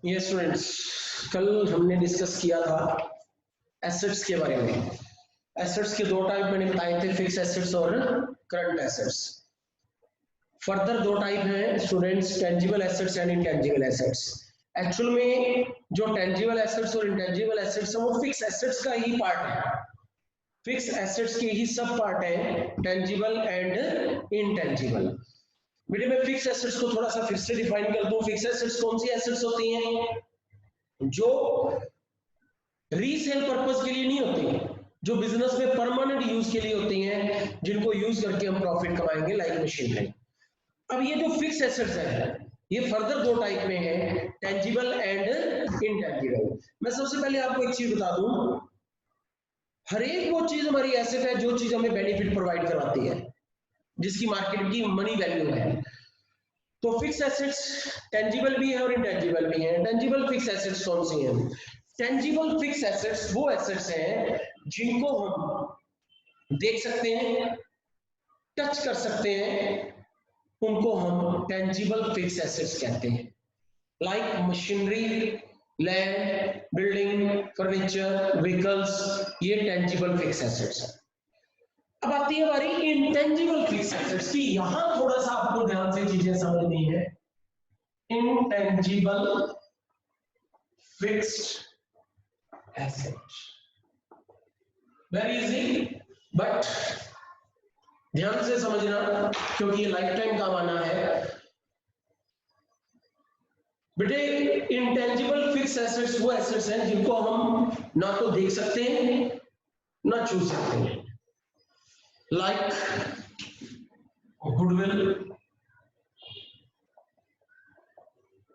ये स्टूडेंट्स, कल हमने डिस्कस किया था एसेट्स के बारे में। एसेट्स के दो टाइप मैंने बताए थे, फिक्स एसेट्स और करंट एसेट्स। फर्दर दो टाइप हैं students, tangible assets and intangible assets. Actual में जो टेंजिबल एसेट्स और इंटेंजिबल एसेट्स हैं वो फिक्स एसेट्स का ही पार्ट है, फिक्स एसेट्स के ही सब पार्ट है, टेंजिबल एंड इनटेंजिबल। बेटे मैं फिक्स एसेट्स को थोड़ा सा फिर से डिफाइन कर दूं। फिक्स एसेट्स कौन सी एसेट्स होती हैं जो रीसेल पर्पस के लिए नहीं होती, जो बिजनेस में परमानेंट यूज के लिए होती हैं, जिनको यूज करके हम प्रॉफिट कमाएंगे, लाइक मशीनरी। अब ये जो फिक्स एसेट्स है ये फर्दर दो टाइप में है, टेंजिबल एंड इनटेंजिबल। मैं सबसे पहले आपको एक चीज बता दूं, हर एक वो चीज हमारी एसेट है जो चीज हमें बेनिफिट प्रोवाइड करवाती है, जिसकी मार्केट की मनी वैल्यू है। तो फिक्स एसेट्स टेंजिबल भी है और इंटेंजिबल भी है। टेंजिबल फिक्स एसेट्स कौन सी हैं? टेंजिबल फिक्स एसेट्स वो एसेट्स हैं जिनको हम देख सकते हैं, टच कर सकते हैं, उनको हम टेंजिबल फिक्स एसेट्स कहते हैं। Like machinery, land, building, furniture, vehicles, ये टेंजिबल फिक्स एसेट्स है। अब आती है हमारी इंटेंजिबल फिक्स एसेट्स की। यहां थोड़ा सा आपको ध्यान से चीजें समझनी है। Intangible fixed asset, very easy, but ध्यान से समझना क्योंकि ये लाइफ टाइम काम आना है। बेटे इंटेंजिबल फिक्स एसेट्स वो एसेट्स हैं जिनको हम ना तो देख सकते हैं ना छू सकते हैं, like goodwill,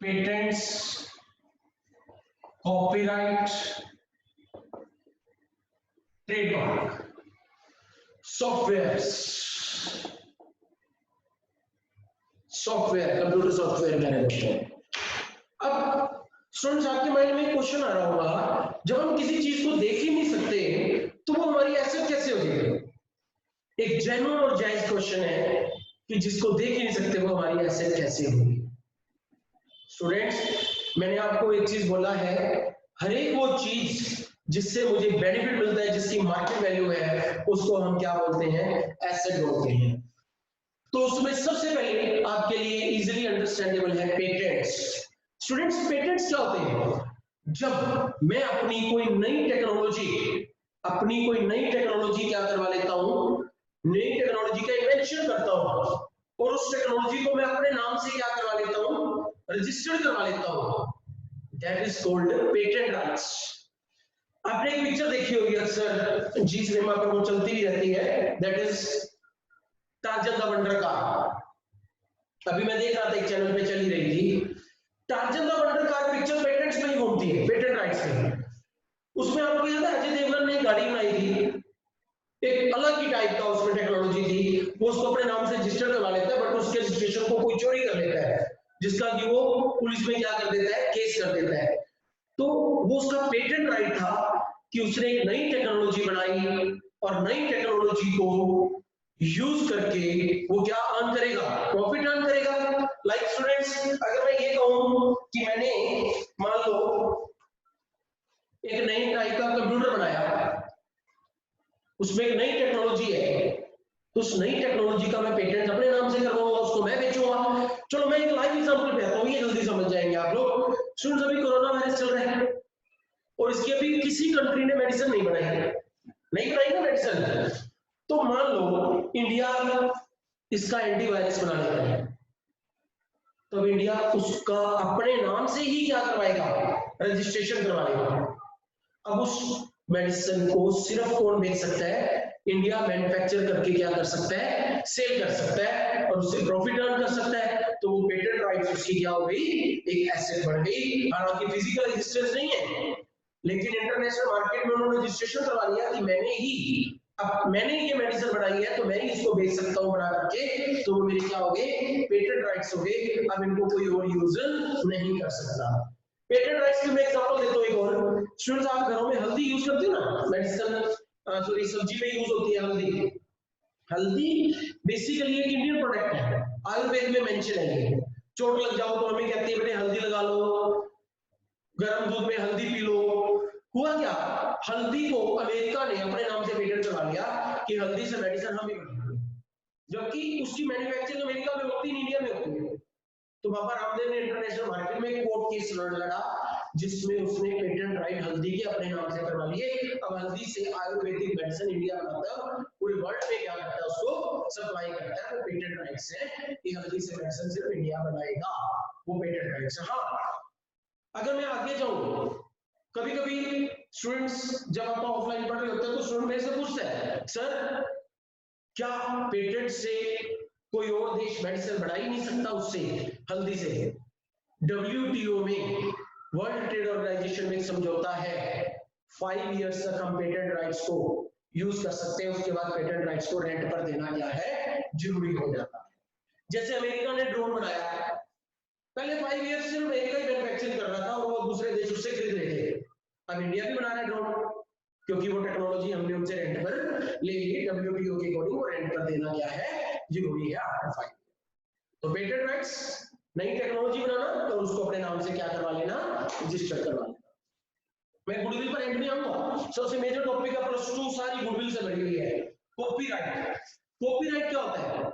patents, copyright, trademark, software, computer software कह रहे होते हैं। अब स्टूडेंट्स आपके माइंड में क्वेश्चन आ रहा होगा, जब हम किसी चीज को देख ही नहीं सकते तो वो हमारी एसेट कैसे हो जाएगी? एक जेन्युइन और जायज क्वेश्चन है कि जिसको देख ही नहीं सकते वो हमारी एसेट कैसे होगी। स्टूडेंट्स मैंने आपको एक चीज बोला है, हर एक वो चीज जिससे मुझे बेनिफिट मिलता है, जिसकी मार्केट वैल्यू है, उसको हम क्या बोलते हैं? एसेट बोलते हैं। तो उसमें सबसे पहले आपके लिए इजीली अंडरस्टैंडेबल है पेटेंट्स। स्टूडेंट्स पेटेंट्स क्या होते हैं? जब मैं अपनी कोई नई टेक्नोलॉजी क्या करवा लेता हूं, नई टेक्नोलॉजी का इन्वेंशन करता हूं और उस टेक्नोलॉजी को मैं अपने नाम से क्या करवा लेता हूं? रजिस्टर्ड करवा लेता हूं, that is called patent rights. आपने एक पिक्चर देखी होगी अक्सर जी सिनेमा पर, वो चलती भी रहती है, that is Tarzan the wonder car. अभी मैं देख रहा था एक चैनल पे चली रही थी, Tarzan the wonder car picture patents में ही घूमती है, पेटेंट राइट्स में। उसमें आपको याद है अजय देवगन ने गाड़ी बनाई थी, एक अलग ही टाइप का उसमें टेक्नोलॉजी थी, वो उसको अपने नाम से रजिस्टर करवा लेता है, बट उसके रजिस्ट्रेशन को कोई चोरी कर लेता है, जिसका कि वो पुलिस में क्या कर देता है? केस कर देता है। तो वो उसका पेटेंट राइट था कि उसने एक नई टेक्नोलॉजी बनाई और नई टेक्नोलॉजी को यूज करके वो क्या अर्न करेगा? प्रॉफिट अर्न करेगा। लाइक स्टूडेंट्स अगर मैं ये कहूं कि मैंने मान लो एक नई टाइप का कंप्यूटर बनाया, उसमें एक नई टेक्नोलॉजी है, तो उस नई टेक्नोलॉजी का मैं पेटेंट अपने नाम से करवाऊंगा, उसको मैं बेचूंगा। चलो मैं एक लाइव एग्जांपल पे आता हूं, ये जल्दी समझ जाएंगे आप लोग। स्टूडेंट्स अभी कोरोना वायरस चल रहा है और इसकी अभी किसी कंट्री ने मेडिसिन नहीं बनाई ना मेडिसिन। तो मान लो इंडिया इसका एंटीवायरस बना लेता है, तो इंडिया उसका अपने नाम से ही क्या करवाएगा? रजिस्ट्रेशन करवा लेगा। अब उस मेडिसिन को सिर्फ कौन बेच सकता है? इंडिया मैन्युफैक्चर करके क्या कर सकता है? सेल कर सकता है और उससे प्रॉफिट अर्न कर सकता है। तो वो पेटेंट राइट्स उसकी क्या हो गई? एक एसेट बन गई। हालांकि फिजिकल रजिस्ट्रेशन नहीं है, लेकिन इंटरनेशनल मार्केट में उन्होंने रजिस्ट्रेशन करवा लिया कि मैंने ये मेडिसिन बनाई है तो मैं ही इसको बेच सकता हूँ बना करके, तो वो मेरे क्या हो गए? पेटेंट राइट्स हो गए। अब इनको कोई और यूज नहीं कर सकता। पेटेंट राइट्स की मैं एग्जांपल देता हूं एक और। स्टूडेंट्स आप घरों में हल्दी यूज करते हो ना, मेडिसिन सॉरी सब्जी में यूज होती है हल्दी। हल्दी बेसिकली एक इंडियन प्रोडक्ट है, आयुर्वेद में मेंशन है ये। चोट लग जाओ तो हमें कहती है बेटे हल्दी लगा लो, गर्म दूध में हल्दी पी लो। हुआ क्या, हल्दी को अमेरिका ने अपने नाम से पेटेंट करवा लिया कि हल्दी से मेडिसिन हम ही बनाएंगे, जबकि उसकी मैन्युफैक्चरिंग अमेरिका में होती है, इंडिया में होती है। तो बाबा रामदेव ने इंटरनेशनल मार्केट में कोर्ट केस लड़ा, जिसमें उसने पेटेंट राइट हल्दी के अपने नाम से करवा लिए। अब हल्दी से आयुर्वेदिक मेडिसिन इंडिया बनाता है, पूरे वर्ल्ड में क्या करता है, उसको सप्लाई करता है। वो पेटेंट राइट से कि हल्दी से मेडिसिन सिर्फ इंडिया बनाएगा, वो पेटेंट राइट से। हाँ, अगर मैं आगे जाऊं, कभी कभी स्टूडेंट्स जब आप ऑफलाइन पढ़ रहे होते हैं तो स्टूडेंट मेरे से पूछते हैं, सर क्या पेटेंट से कोई और देश मेडिसिन बना ही नहीं सकता उससे, हल्दी से? WTO में, वर्ल्ड ट्रेड ऑर्गेनाइजेशन में एक समझौता है, 5 इयर्स तक हम पेटेंट राइट्स को यूज कर सकते हैं, उसके बाद पेटेंट राइट्स को रेंट पर देना क्या है, जरूरी हो जाता है। जैसे अमेरिका ने ड्रोन बनाया, पहले 5 इयर्स से अमेरिका ही मैन्युफैक्चरिंग कर रहा था और वो दूसरे देश उससे खरीद रहे थे। अब इंडिया भी बना रहा है ड्रोन, क्योंकि वो टेक्नोलॉजी हमने उनसे रेंट पर ले ली। WTO के अकॉर्डिंग वो रेंट पर देना क्या है, जरूरी है आफ्टर 5 ईयर। तो पेटेंट राइट्स, नई टेक्नोलॉजी बनाना तो उसको अपने नाम से क्या करवा लेना, रजिस्टर करवा लेना। मैं गुडविल पर एंड में आऊंगा। सबसे मेजर टॉपिक है +2 सारी गुडविल से भरी हुई है, कॉपीराइट। कॉपीराइट क्या होता है?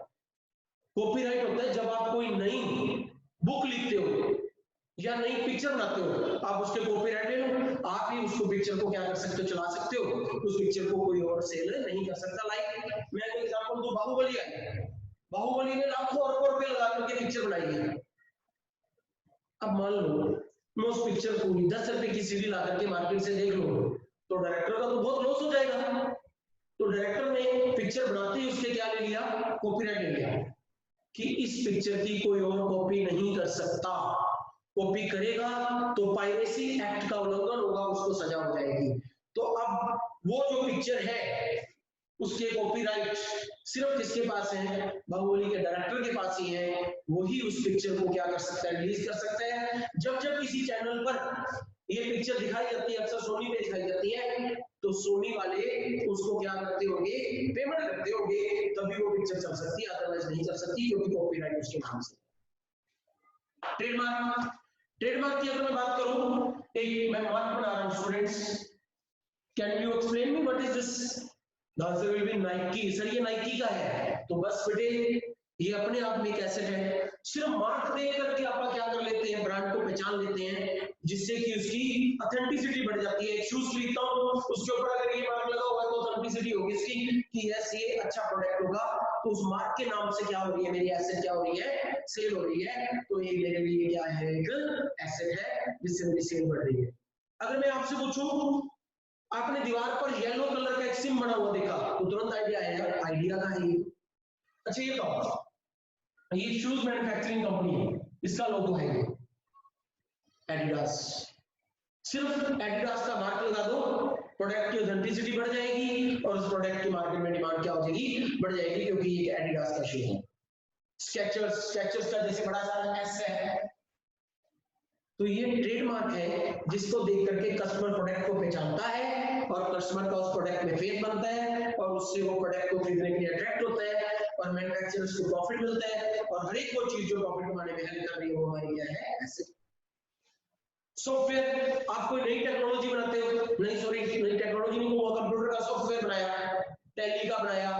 कॉपीराइट होता है जब आप कोई नई बुक लिखते हो या नई पिक्चर बनाते हो, आप उसके कॉपीराइट ले लो, आप ही उसको पिक्चर को क्या कर सकते हो, चला सकते हो, उस पिक्चर को कोई और सेल नहीं कर सकता। लाइक मैं एक एग्जांपल दूं, बाहुबली है, बाहुबली ने लाखों अरबों रुपए लगा करके पिक्चर बनाई है। अब मान लो मैं उस पिक्चर को 10 रुपए की सीडी ला करके मार्केट से देख लो, तो डायरेक्टर का तो बहुत लॉस हो जाएगा। तो डायरेक्टर ने पिक्चर बनाते ही उसके क्या ले लिया, कॉपीराइट ले लिया कि इस पिक्चर की कोई और कॉपी नहीं कर सकता, कॉपी करेगा तो पायरेसी एक्ट का उल्लंघन होगा, उसको सजा हो जाएगी। तो अब वो जो पिक्चर है उसके कॉपीराइट सिर्फ किसके पास है, बाहुबली के डायरेक्टर के पास ही है। वही उस पिक्चर को क्या कर सकता है, रिलीज कर सकता है। जब जब किसी चैनल पर ये पिक्चर दिखाई जाती है, अक्सर सोनी पे दिखाई जाती है, तो सोनी वाले उसको क्या करते होंगे, पेमेंट करते होंगे, तभी वो पिक्चर चल सकती है, अदरवाइज नहीं चल सकती, क्योंकि कॉपीराइट उसके नाम से। ट्रेडमार्क, ट्रेडमार्क की अगर मैं बात करूं, एक मैं मार्क बना रहा हूं students, can you explain me what is this? The answer will B Nike. Sir ये नाइकी का है, तो बस बेटे ये अपने आप में एक एसेट है। सिर्फ मार्क देख करके आप क्या कर लेते हैं, ब्रांड को पहचान लेते हैं, जिससे कि उसकी ऑथेंटिसिटी बढ़ जाती है। शूज खरीदता हूं, उसके ऊपर अगर ये मार्क लगा हुआ है तो ऑथेंटिसिटी होगी इसकी कि यस ये अच्छा प्रोडक्ट होगा, तो उस मार्क के नाम से क्या हो रही है, मेरी एसेट क्या हो रही है, सेल हो रही है। तो ये मेरे लिए क्या है, एक एसेट है जिससे मेरी सेल बढ़ रही है। अगर मैं आपसे पूछूं, आपने दीवार पर येलो कलर का एक सिम बना हुआ देखा, तो तुरंत आइडिया आएगा, आइडिया का है ये। अच्छा ये बताओ, ये शूज मैन्युफैक्चरिंग कंपनी है, इसका लोगो है ये एडिडास। सिर्फ एडिडास का मार्क लगा दो, प्रोडक्ट की ऑथेंटिसिटी बढ़ जाएगी और उस प्रोडक्ट की मार्केट में डिमांड क्या हो जाएगी, बढ़ जाएगी, क्योंकि ये एडिडास का शूज है। स्केचर्स, स्केचर्स का जैसे बड़ा सा एस है, तो ये ट्रेडमार्क है जिसको देख करके कस्टमर प्रोडक्ट को पहचानता है और कस्टमर का उस प्रोडक्ट में फेथ बनता है और उससे वो प्रोडक्ट को खरीदने के लिए अट्रैक्ट होता है और मैन्युफैक्चरर्स को प्रॉफिट मिलता है, और हर एक वो चीज जो प्रॉफिट कमाने में हेल्प कर रही है वो हमारी क्या है, एसेट। सॉफ्टवेयर, आप कोई नई टेक्नोलॉजी बनाते हो, नई टेक्नोलॉजी नहीं, वो कंप्यूटर का सॉफ्टवेयर बनाया, टैली का बनाया,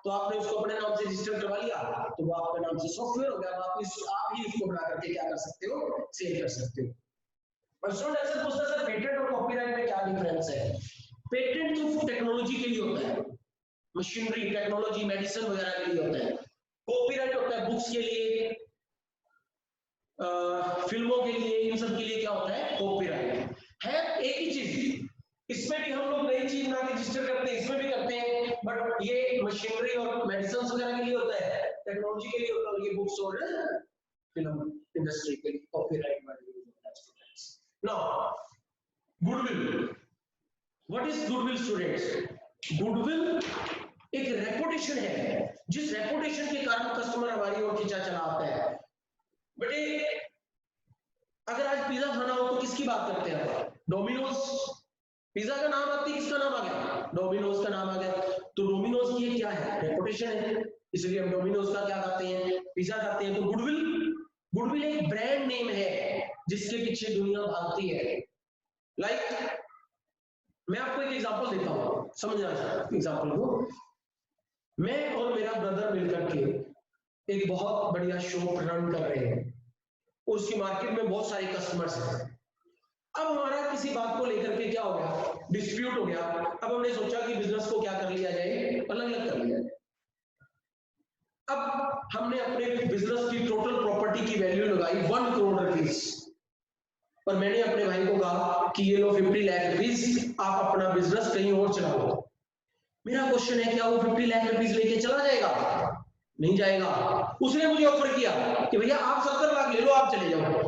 तो आपने उसको अपने नाम से रजिस्टर करवा लिया, तो वो आपके नाम से सॉफ्टवेयर हो गया। आप ही उसको बना करके क्या कर सकते हो, सेल कर सकते हो। और स्टूडेंट अक्सर पूछता है सर पेटेंट और कॉपीराइट में क्या डिफरेंस है? पेटेंट तो टेक्नोलॉजी के लिए होता है, मशीनरी, टेक्नोलॉजी, मेडिसिन वगैरह के लिए होता है। कॉपीराइट होता है बुक्स के लिए, फिल्मों के लिए, इन सब के लिए क्या होता है, कॉपीराइट है। एक ही चीज, इसमें भी हम लोग नई चीज बना के रजिस्टर करते हैं, इसमें भी करते हैं, बट ये मशीनरी और मेडिसिन वगैरह के लिए होता है, टेक्नोलॉजी के लिए होता है, ये बुक्स और फिल्म इंडस्ट्री के लिए कॉपीराइट वाले होता है students. Now goodwill, what is goodwill students? Goodwill एक रेपुटेशन है, जिस रेपुटेशन के कारण कस्टमर हमारी ओर खींचा चला आता है। बेटे अगर आज पिज्जा खाना हो तो किसकी बात करते हैं, डोमिनोज। पिज्जा का नाम आती है, किसका नाम आ गया, डोमिनोज का नाम आ गया। तो डोमिनोज की क्या है, रेपुटेशन है, इसलिए हम डोमिनोज का क्या खाते हैं, पिज्जा खाते हैं। तो गुडविल, गुडविल एक ब्रांड नेम है जिसके पीछे दुनिया भागती है। लाइक मैं आपको एक एग्जांपल देता हूं, समझना एग्जांपल को। मैं और मेरा ब्रदर मिलकर के एक बहुत बढ़िया शॉप रन कर रहे हैं, उसकी मार्केट में बहुत सारे कस्टमर्स हैं। अब हमारा किसी बात को लेकर के क्या हो गया, डिस्प्यूट हो गया। अब हमने सोचा कि बिजनेस को क्या कर लिया जाए, अलग अलग कर लिया जाए। अब हमने अपने बिजनेस की टोटल प्रॉपर्टी की वैल्यू लगाई 1 करोड़ रुपीस, और मैंने अपने भाई को कहा कि ये लो 50 लाख रुपीस, आप अपना बिजनेस कहीं और चलाओ। मेरा क्वेश्चन है, क्या वो 50 लाख रुपीस लेके चला जाएगा? नहीं जाएगा। उसने मुझे ऑफर किया कि भैया आप 70 लाख ले लो, आप चले जाओ।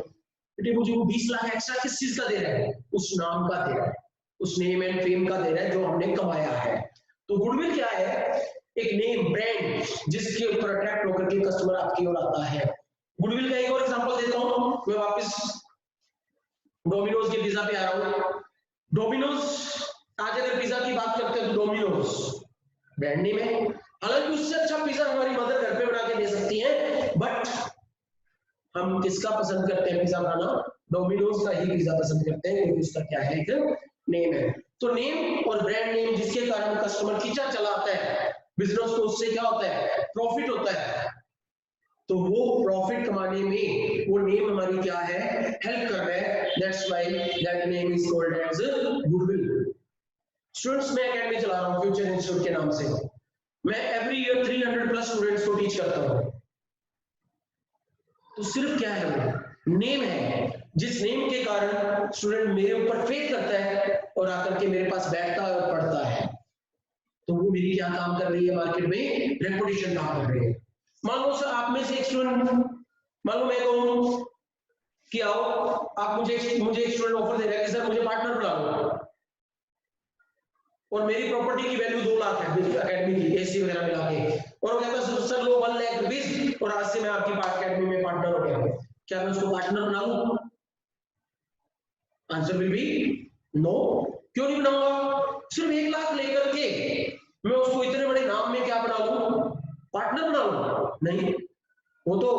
बेटे मुझे वो 20 लाख एक्स्ट्रा किस चीज का दे रहा है? उस नाम का दे रहा है, उस नेम एंड फेम का दे रहा है जो हमने कमाया है। तो गुडविल क्या है? एक नेम, ब्रांड, जिसके ऊपर अट्रैक्ट होकर के कस्टमर आपकी ओर आता है। गुडविल का एक और एग्जांपल देता हूं, मैं वापस डोमिनोज के पिज्जा पे आ रहा हूं। डोमिनोज, आज अगर पिज्जा की बात करते हैं तो डोमिनोज ब्रांड नेम है। हालांकि उससे अच्छा पिज्जा हमारी मदर घर पे बना के दे सकती है, बट हम किसका पसंद करते हैं पिज्जा खाना? डोमिनोज का ही पिज्जा पसंद करते हैं, क्योंकि उसका क्या है, एक नेम है। तो नेम और ब्रांड नेम जिसके कारण कस्टमर खींचा चला आता है बिजनेस को, उससे क्या होता है? प्रॉफिट होता है। तो वो प्रॉफिट कमाने में वो नेम हमारी क्या है? हेल्प कर रहा है। That's why that name is called as goodwill. Students, मैं एकेडमी चला रहा हूं फ्यूचर इंस्टीट्यूट के नाम से। मैं एवरी ईयर 300 प्लस स्टूडेंट्स को टीच करता हूं। तो सिर्फ क्या है, वो नेम है, जिस नेम के कारण स्टूडेंट मेरे ऊपर फेथ करता है और आकर के मेरे पास बैठता है और पढ़ता है। तो वो मेरी क्या काम कर रही है? मार्केट में रेपुटेशन काम कर रही है। मान लो सर आप में से एक स्टूडेंट, मान लो मैं कहूं कि आओ, आप मुझे एक स्टूडेंट ऑफर दे रहा है कि सर मुझे पार्टनर बना लो, और मेरी प्रॉपर्टी की वैल्यू 2 लाख है एकेडमी की, एसी वगैरह मिला के, और वो कहता है सर लो 1 लाख रुपीस और आज से मैं आपकी एकेडमी में पार्टनर हो गया। क्या मैं उसको पार्टनर बना लूं? Answer will be no. क्यों नहीं बनाऊंगा? सिर्फ 1 लाख लेकर के मैं उसको इतने बड़े नाम में क्या बना लूं? पार्टनर बना लूं? नहीं। वो तो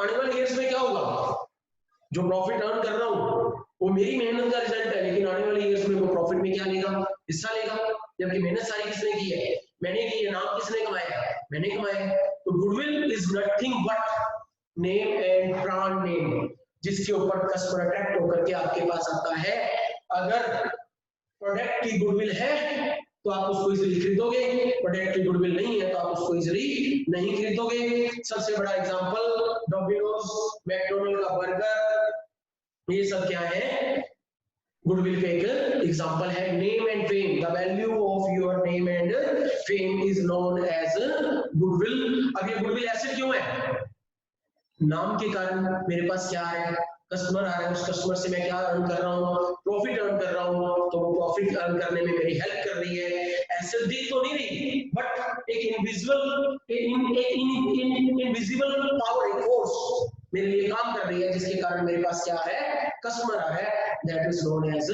आने वाले ईयर्स में क्या होगा, जो प्रॉफिट अर्न कर रहा हूं वो मेरी मेहनत का रिजल्ट है, लेकिन आने वाले ईयर्स में वो प्रॉफिट में क्या लेगा? हिस्सा लेगा। जबकि मेहनत सारी किसने की है? मैंने की है। नाम किसने कमाया है? मैंने कमाया है। तो goodwill is nothing but name and brand name, जिसके ऊपर कस्टमर अट्रैक्ट होकर के आपके पास आता है। अगर प्रोडक्ट की गुडविल है तो आप उसको इजीली खरीदोगे, प्रोडक्ट की गुडविल नहीं है तो आप उसको इजीली नहीं खरीदोगे। सबसे बड़ा एग्जांपल डोमिनोज, मैकडॉनल्ड का बर्गर, ये सब क्या है? गुडविल का एक एग्जांपल है। Name and fame, the value of your name and fame is known as goodwill. अब ये गुडविल ऐसे क्यों है? नाम के कारण मेरे पास क्या है? कस्टमर आ रहा है, उस कस्टमर से मैं क्या अर्न कर रहा हूँ? प्रॉफिट अर्न कर रहा हूँ। तो वो प्रॉफिट अर्न करने में मेरी हेल्प कर रही है। एसेट दिख तो नहीं रही, बट एक इनविजिबल पावर, एक फोर्स मेरे लिए काम कर रही है, जिसके कारण मेरे पास क्या है? कस्टमर आ रहा है। That is known as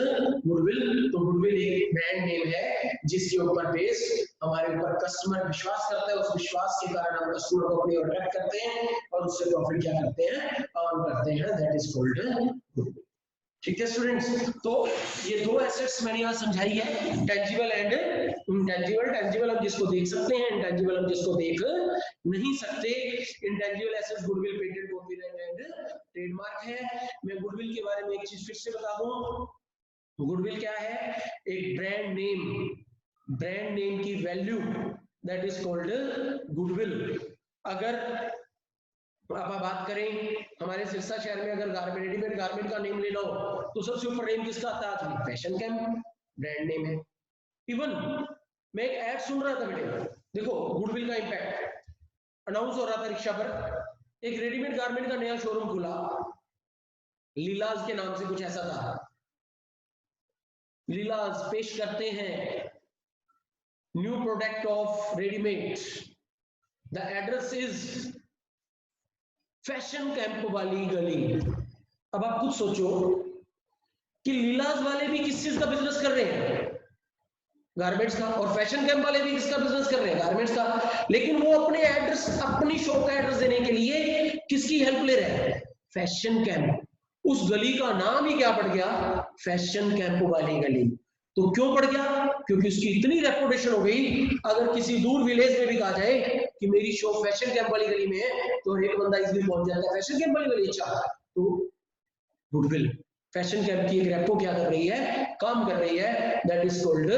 goodwill. तो गुडविल एक ब्रांड नेम है जिसके ऊपर बेस हमारे ऊपर कस्टमर विश्वास करता है। उस विश्वास के कारण हम कस्टमर को अपनी ओर अट्रैक्ट करते हैं और उससे प्रॉफिट क्या करते हैं? अर्न करते हैं। That is called goodwill. ठीक है स्टूडेंट्स, तो ये दो एसेट्स मैंने यहाँ समझाई है, टेंजिबल एंड इंटेंजिबल। टेंजिबल हम जिसको देख सकते हैं, इंटेंजिबल हम जिसको देख नहीं सकते। Intangible assets goodwill, patent, copyright and trademark है। मैं गुडविल के बारे में एक चीज फिर से बता दूं, गुडविल क्या है? एक ब्रांड नेम की value, that is called goodwill. अगर अब आप बात करें हमारे सिरसा शहर में, अगर गारमेंट, रेडीमेड गारमेंट का नेम लेना हो तो सबसे ऊपर नेम किसका आता है? आज फैशन कैंप ब्रांड नेम है। इवन मैं एक ऐड सुन रहा था बेटे, देखो गुडविल का इंपैक्ट अनाउंस हो रहा था रिक्शा पर। एक रेडीमेड गारमेंट का नया शोरूम खुला, लीलाज के नाम से कुछ ऐसा था। लीलाज पेश करते हैं new product of readymade. The address is fashion camp वाली गली। अब आप खुद सोचो कि लीलाज वाले भी किस चीज का बिजनेस कर रहे हैं? गारमेंट्स का। और फैशन कैंप वाले भी किसका बिजनेस कर रहे हैं? गारमेंट्स का। लेकिन वो अपने एड्रेस, अपनी शॉप का एड्रेस देने के लिए किसकी हेल्प ले रहे हैं? Fashion camp. उस गली का नाम ही क्या पड़ गया, फैशन कैंप वाली गली। तो क्यों पड़ गया, क्योंकि उसकी इतनी रेपुटेशन हो गई, अगर किसी दूर विलेज में भी कहा जाए कि मेरी शॉप फैशन कैंप वाली गली में है, तो एक बंदा इजीली पहुंच जाता है, फैशन कैंप वाली गली, अच्छा। तो गुडविल, फैशन कैंप की एक रेपो क्या कर रही है, काम कर रही है, दैट इज कॉल्ड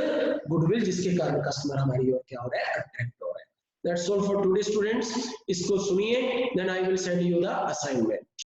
गुडविल, जिसके कारण कस्टमर हमारी ओर क्या हो रहा है, अट्रैक्ट हो रहा है। That's all for today students, इसको सुनिए, then I will send you the assignment.